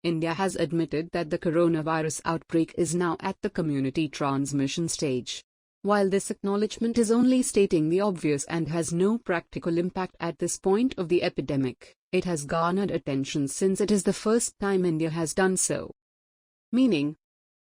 India has admitted that the coronavirus outbreak is now at the community transmission stage. While this acknowledgement is only stating the obvious and has no practical impact at this point of the epidemic, it has garnered attention since it is the first time India has done so. Meaning,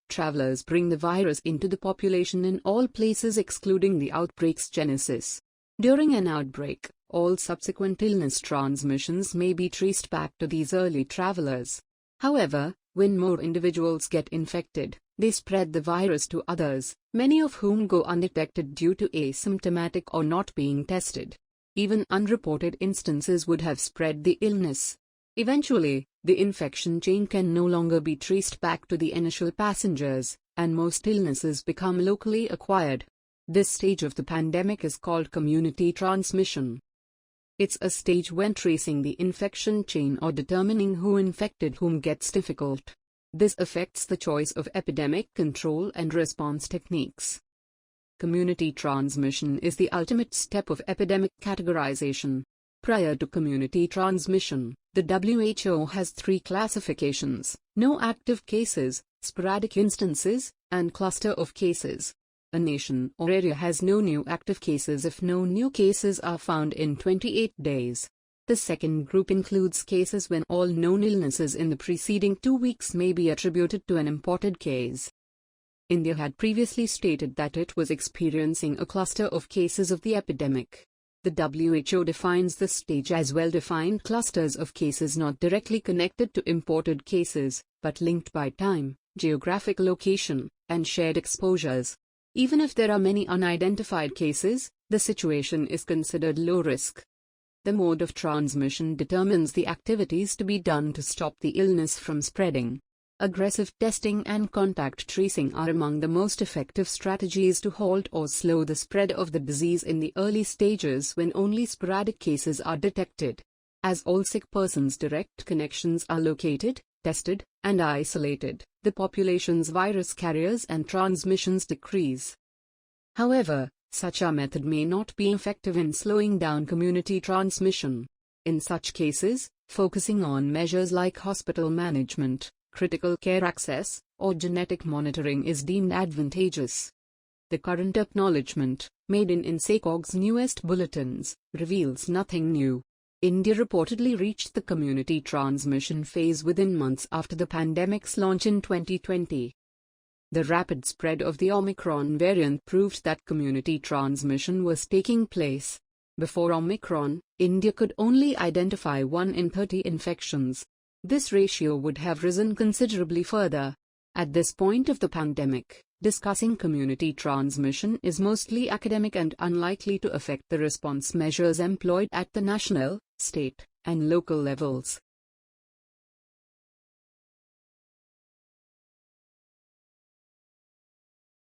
travelers bring the virus into the population in all places excluding the outbreak's genesis. During an outbreak, all subsequent illness transmissions may be traced back to these early travelers. However, when more individuals get infected, they spread the virus to others, many of whom go undetected due to asymptomatic or not being tested. Even unreported instances would have spread the illness. Eventually, the infection chain can no longer be traced back to the initial passengers, and most illnesses become locally acquired. This stage of the pandemic is called community transmission. It's a stage when tracing the infection chain or determining who infected whom gets difficult. This affects the choice of epidemic control and response techniques. Community transmission is the ultimate step of epidemic categorization. Prior to community transmission, the WHO has 3 classifications: no active cases, sporadic instances, and cluster of cases. A nation or area has no new active cases if no new cases are found in 28 days. The second group includes cases when all known illnesses in the preceding 2 weeks may be attributed to an imported case. India had previously stated that it was experiencing a cluster of cases of the epidemic. The WHO defines this stage as well-defined clusters of cases not directly connected to imported cases, but linked by time, geographic location, and shared exposures. Even if there are many unidentified cases, the situation is considered low risk. The mode of transmission determines the activities to be done to stop the illness from spreading. Aggressive testing and contact tracing are among the most effective strategies to halt or slow the spread of the disease in the early stages when only sporadic cases are detected. As all sick persons' direct connections are located, tested, and isolated, the population's virus carriers and transmissions decrease. However, such a method may not be effective in slowing down community transmission. In such cases, focusing on measures like hospital management, critical care access, or genetic monitoring is deemed advantageous. The current acknowledgement, made in INSACOG's newest bulletins, reveals nothing new. India reportedly reached the community transmission phase within months after the pandemic's launch in 2020. The rapid spread of the Omicron variant proved that community transmission was taking place. Before Omicron, India could only identify 1 in 30 infections. This ratio would have risen considerably further. At this point of the pandemic, discussing community transmission is mostly academic and unlikely to affect the response measures employed at the national, state, and local levels.